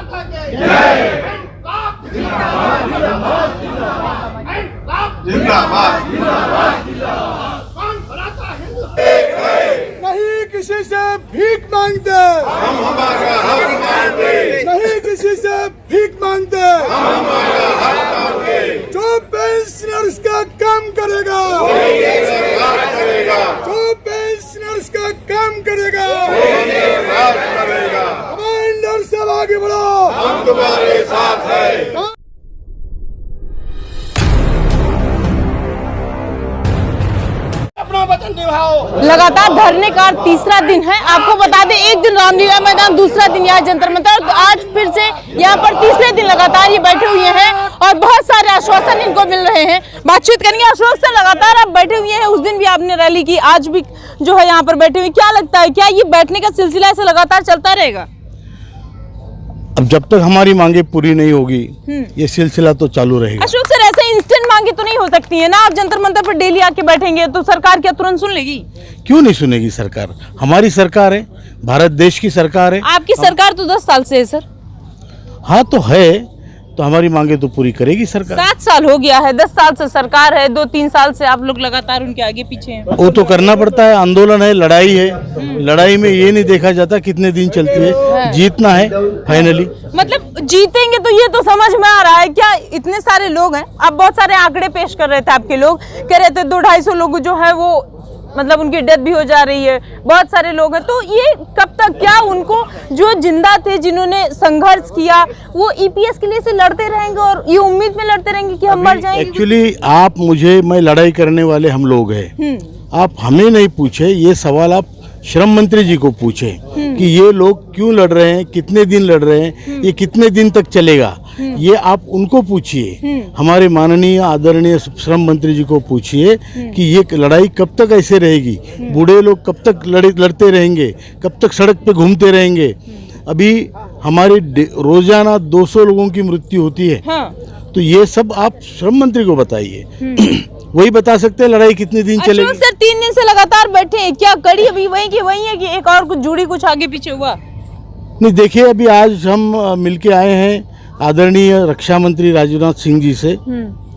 नहीं किसी से भीख मांगते, हम हमारा हक मांगते, नहीं किसी से भीख मांगते, हम हमारा हक मांगते। जो पेंशनर्स का काम करेगा, ये सरकार करेगा, जो पेंशनर्स का काम करेगा, ये सरकार करेगा। कमांडर साहब आगे बढ़ो, हम तुम्हारे साथ हैं। अपना वचन निभाओ। लगातार धरने का तीसरा दिन है। आपको बता दें, एक दिन रामलीला मैदान, दूसरा दिन यहाँ जंतर मंतर, तो आज फिर से यहाँ पर तीसरे दिन लगातार ये बैठे हुए हैं और बहुत सारे आश्वासन इनको मिल रहे हैं। बातचीत करेंगे अशोक से। लगातार आप बैठे हुए हैं, उस दिन भी आपने रैली की, आज भी जो है यहाँ पर बैठे हुए, क्या लगता है क्या ये बैठने का सिलसिला ऐसे लगातार चलता रहेगा? अब जब तक हमारी मांगे पूरी नहीं होगी ये सिलसिला तो चालू रहेगा। अशोक सर, ऐसे इंस्टेंट मांगे तो नहीं हो सकती है ना? आप जंतर मंतर पर डेली आके बैठेंगे तो सरकार क्या तुरंत सुन लेगी? क्यों नहीं सुनेगी सरकार? हमारी सरकार है, भारत देश की सरकार है। आपकी सरकार तो 10 साल से है सर। हाँ तो है, तो हमारी मांगे तो पूरी करेगी सरकार। 7 साल हो गया है, 10 साल से सरकार है, 2-3 साल से आप लोग लगातार उनके आगे पीछे हैं। वो तो करना पड़ता है, आंदोलन है, लड़ाई है। लड़ाई में ये नहीं देखा जाता कितने दिन चलती है, जीतना है फाइनली। मतलब जीतेंगे तो ये तो समझ में आ रहा है। क्या इतने सारे लोग हैं, आप बहुत सारे आंकड़े पेश कर रहे थे, आपके लोग कह रहे थे 200-250 लोग जो है वो मतलब उनकी डेथ भी हो जा रही है, बहुत सारे लोग हैं। तो ये कब तक, क्या उनको जो जिंदा थे, जिन्होंने संघर्ष किया, वो ईपीएस के लिए से लड़ते रहेंगे और ये उम्मीद में लड़ते रहेंगे कि हम मर जाएंगे? एक्चुअली आप मुझे, मैं लड़ाई करने वाले हम लोग हैं, आप हमें नहीं पूछे ये सवाल, आप श्रम मंत्री जी को पूछे कि ये लोग क्यों लड़ रहे हैं, कितने दिन लड़ रहे हैं, ये कितने दिन तक चलेगा, ये आप उनको पूछिए। हमारे माननीय आदरणीय श्रम मंत्री जी को पूछिए कि ये लड़ाई कब तक ऐसे रहेगी, बूढ़े लोग कब तक लड़ते रहेंगे, कब तक सड़क पे घूमते रहेंगे। अभी हमारे रोजाना 200 लोगों की मृत्यु होती है। तो ये सब आप श्रम मंत्री को बताइए, वही बता सकते हैं लड़ाई कितने दिन चलेगी। सर 3 दिन से लगातार बैठे हैं, क्या कड़ी अभी वही की वही है कि एक और कुछ जुड़ी, कुछ आगे पीछे हुआ? नहीं, देखिए अभी आज हम मिलके आए हैं आदरणीय रक्षा मंत्री राजनाथ सिंह जी से।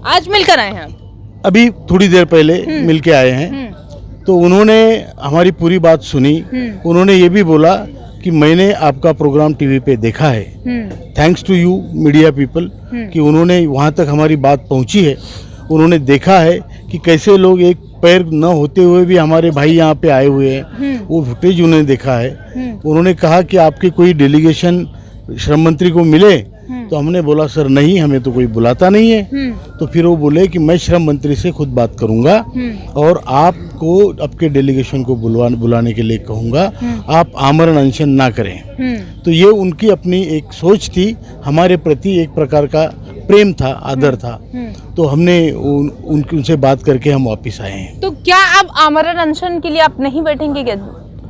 आज मिलकर आए हैं आप? अभी थोड़ी देर पहले मिलके आए हैं, तो उन्होंने हमारी पूरी बात सुनी। उन्होंने ये भी बोला कि मैंने आपका प्रोग्राम टीवी पे देखा है, thanks to you media people, कि उन्होंने वहाँ तक हमारी बात पहुँची है। उन्होंने देखा है कि कैसे लोग एक पैर न होते हुए भी हमारे भाई यहाँ पे आए हुए हैं, वो फुटेज उन्होंने देखा है। उन्होंने कहा कि आपकी कोई डेलीगेशन श्रम मंत्री को मिले, तो हमने बोला सर नहीं, हमें तो कोई बुलाता नहीं है। तो फिर वो बोले कि मैं श्रम मंत्री से खुद बात करूंगा और आपको आपके डेलीगेशन को बुलाने के लिए कहूंगा, आप आमरण अनशन ना करें। तो ये उनकी अपनी एक सोच थी, हमारे प्रति एक प्रकार का प्रेम था, आदर था। तो हमने उनसे बात करके हम वापिस आए हैं। तो क्या अब आमरण अनशन के लिए आप नहीं बैठेंगे क्या?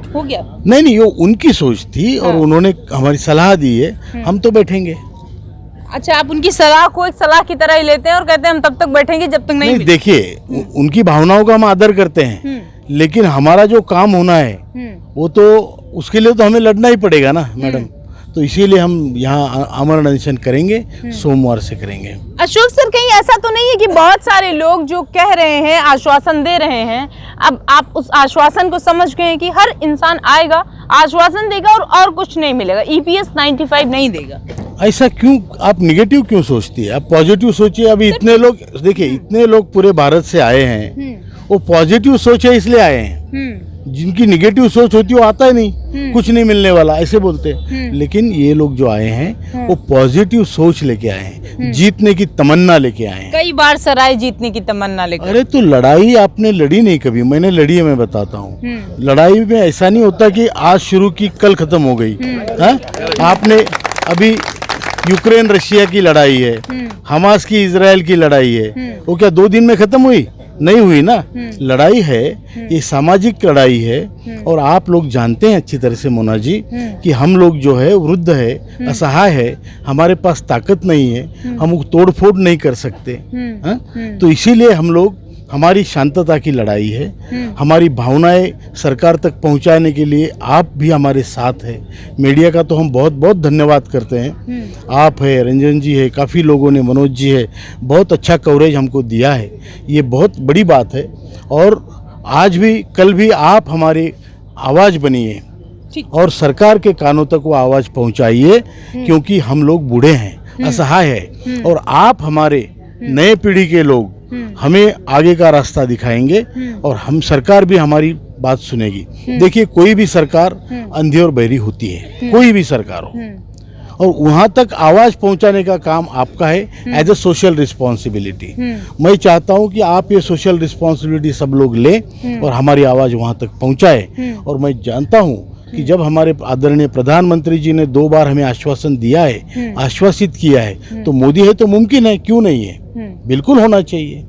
हो गया? नहीं, ये उनकी सोच थी और उन्होंने हमारी सलाह दी है, हम तो बैठेंगे। अच्छा, आप उनकी सलाह को एक सलाह की तरह ही लेते हैं और कहते हैं हम तब तक बैठेंगे जब तक नहीं। देखिए, उनकी भावनाओं का हम आदर करते हैं, लेकिन हमारा जो काम होना है वो तो उसके लिए तो हमें लड़ना ही पड़ेगा ना मैडम। तो इसीलिए हम यहाँ आमरण अनशन करेंगे, सोमवार से करेंगे। अशोक सर, कहीं ऐसा तो नहीं है कि बहुत सारे लोग जो कह रहे हैं, आश्वासन दे रहे हैं, अब आप उस आश्वासन को समझ गए कि हर इंसान आएगा, आश्वासन देगा और कुछ नहीं मिलेगा, ईपीएस 95 नहीं देगा? ऐसा क्यों, आप निगेटिव क्यों सोचती है? आप पॉजिटिव सोचिए। अभी इतने लोग, देखिए इतने लोग पूरे भारत से आए हैं, वो पॉजिटिव सोच है इसलिए आए हैं। जिनकी निगेटिव सोच होती है वो आता ही नहीं, कुछ नहीं मिलने वाला ऐसे बोलते हैं। लेकिन ये लोग जो आए हैं वो पॉजिटिव सोच लेके आए हैं, जीतने की तमन्ना लेके आए हैं। कई बार सराय जीतने की तमन्ना लेकर। अरे तो लड़ाई आपने लड़ी नहीं कभी, मैंने लड़ी है, मैं बताता हूँ। लड़ाई में ऐसा नहीं होता कि आज शुरू की कल खत्म हो गई। आपने अभी यूक्रेन रशिया की लड़ाई है, हमास की इजराइल की लड़ाई है, वो क्या 2 दिन में खत्म हुई? नहीं हुई ना। लड़ाई है, ये सामाजिक लड़ाई है। और आप लोग जानते हैं अच्छी तरह से मोना जी कि हम लोग जो है वृद्ध है, असहाय है, हमारे पास ताकत नहीं है, हम तोड़ फोड़ नहीं कर सकते। तो इसीलिए हम लोग हमारी शांतता की लड़ाई है। हमारी भावनाएं सरकार तक पहुंचाने के लिए आप भी हमारे साथ हैं। मीडिया का तो हम बहुत बहुत धन्यवाद करते हैं। आप है, रंजन जी है, काफ़ी लोगों ने, मनोज जी है, बहुत अच्छा कवरेज हमको दिया है। ये बहुत बड़ी बात है और आज भी कल भी आप हमारी आवाज़ बनिए और सरकार के कानों तक वो आवाज़ पहुंचाइए, क्योंकि हम लोग बूढ़े हैं, असहाय है और आप हमारे नए पीढ़ी के लोग हमें आगे का रास्ता दिखाएंगे और हम सरकार भी हमारी बात सुनेगी। देखिए, कोई भी सरकार अंधी और बहरी होती है, कोई भी सरकार हो, और वहाँ तक आवाज़ पहुँचाने का काम आपका है एज ए सोशल रिस्पॉन्सिबिलिटी। मैं चाहता हूँ कि आप ये सोशल रिस्पॉन्सिबिलिटी सब लोग लें और हमारी आवाज़ वहाँ तक पहुँचाए। और मैं जानता हूँ कि जब हमारे आदरणीय प्रधानमंत्री जी ने 2 बार हमें आश्वासन दिया है, आश्वासित किया है, तो मोदी है तो मुमकिन है, क्यों नहीं है, बिल्कुल होना चाहिए।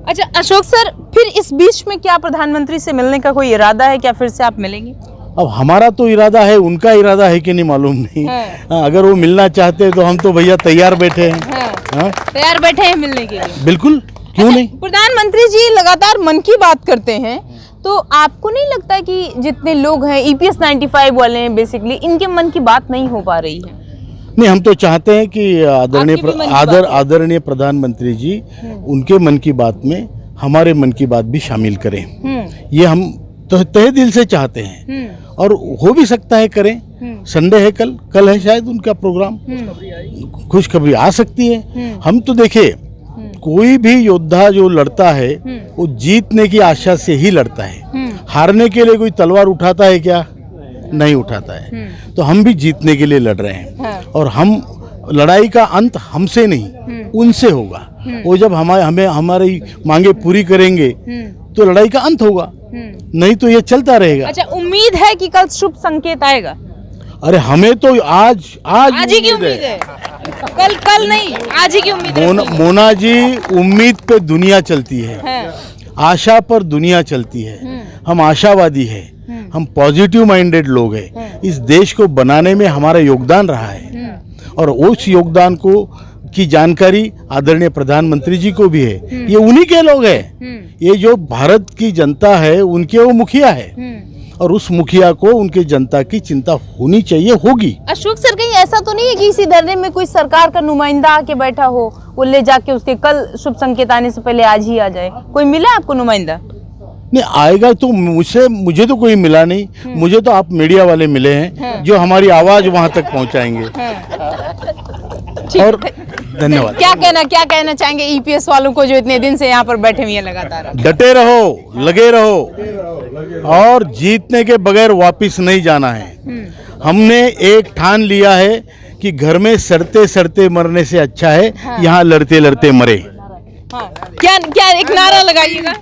अच्छा अशोक सर, फिर इस बीच में क्या प्रधानमंत्री से मिलने का कोई इरादा है क्या? फिर से आप मिलेंगे? अब हमारा तो इरादा है, उनका इरादा है कि नहीं मालूम नहीं। अगर वो मिलना चाहते हैं तो हम तो भैया तैयार बैठे हैं। तैयार बैठे हैं मिलने के लिए? बिल्कुल, क्यों नहीं। प्रधानमंत्री जी लगातार मन की बात करते हैं, तो आपको नहीं लगता कि जितने लोग हैं EPS 95 वाले हैं बेसिकली, इनके मन की बात नहीं हो पा रही है? नहीं, हम तो चाहते हैं कि आदरणीय प्रधानमंत्री जी उनके मन की बात में हमारे मन की बात भी शामिल करें। ये हम तो तहे दिल से चाहते हैं और हो भी सकता है करें। संडे है, कल है शायद उनका प्रोग्राम, खुशखबरी आ सकती है। हम तो देखे, कोई भी योद्धा जो लड़ता है वो जीतने की आशा से ही लड़ता है। हारने के लिए कोई तलवार उठाता है क्या? नहीं उठाता है। तो हम भी जीतने के लिए लड़ रहे हैं और हम लड़ाई का अंत हमसे नहीं उनसे होगा। वो जब हमारी मांगे पूरी करेंगे तो लड़ाई का अंत होगा, नहीं तो ये चलता रहेगा। अच्छा, उम्मीद है कि कल शुभ संकेत आएगा? अरे हमें तो आज ही की उम्मीद है, कल नहीं, आज ही की उम्मीद है। मोना जी, उम्मीद पे दुनिया चलती है, आशा पर दुनिया चलती है। हम आशावादी है, हम पॉजिटिव माइंडेड लोग हैं। इस देश को बनाने में हमारा योगदान रहा है और उस योगदान को की जानकारी आदरणीय प्रधानमंत्री जी को भी है। ये उन्हीं के लोग हैं। ये जो भारत की जनता है उनके वो मुखिया है और उस मुखिया को उनके जनता की चिंता होनी चाहिए, होगी। अशोक सर, कहीं ऐसा तो नहीं है कि इसी धरने में कोई सरकार का नुमाइंदा आके बैठा हो, वो ले जाके उसके कल शुभ संकेत आने से पहले आज ही आ जाए? कोई मिला आपको नुमाइंदा? नहीं, आएगा तो मुझे तो कोई मिला नहीं। मुझे तो आप मीडिया वाले मिले हैं जो हमारी आवाज वहां तक पहुंचाएंगे। और धन्यवाद। क्या कहना चाहेंगे EPS वालों को जो इतने दिन से यहाँ पर बैठे हुए हैं लगातार? डटे रहो, लगे रहो और जीतने के बगैर वापिस नहीं जाना है। हमने एक ठान लिया है कि घर में सड़ते सड़ते मरने से अच्छा है यहाँ लड़ते लड़ते मरे। क्या एक नारा लगाइएगा?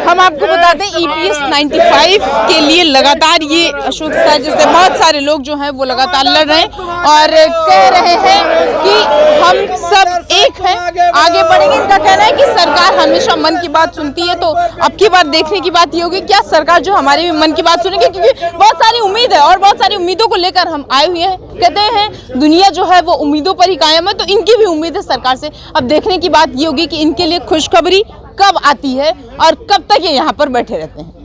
हम आपको बता दें EPS 95 के लिए लगातार ये अशोक सर जैसे बहुत सारे लोग जो हैं वो लगातार लड़ रहे हैं और कह रहे हैं कि हम सब एक हैं, आगे बढ़ेंगे। इनका कहना है कि सरकार हमेशा मन की बात सुनती है, तो अब की बार देखने की बात ये होगी क्या सरकार जो हमारे भी मन की बात सुनेगी, क्योंकि बहुत सारी उम्मीद है और बहुत सारी उम्मीदों को लेकर हम आए हुए हैं। कहते हैं दुनिया जो है वो उम्मीदों पर ही कायम है, तो इनकी भी उम्मीद है सरकार से। अब देखने की बात ये होगी कि इनके लिए खुशखबरी कब आती है और कब तक ये यहाँ पर बैठे रहते हैं।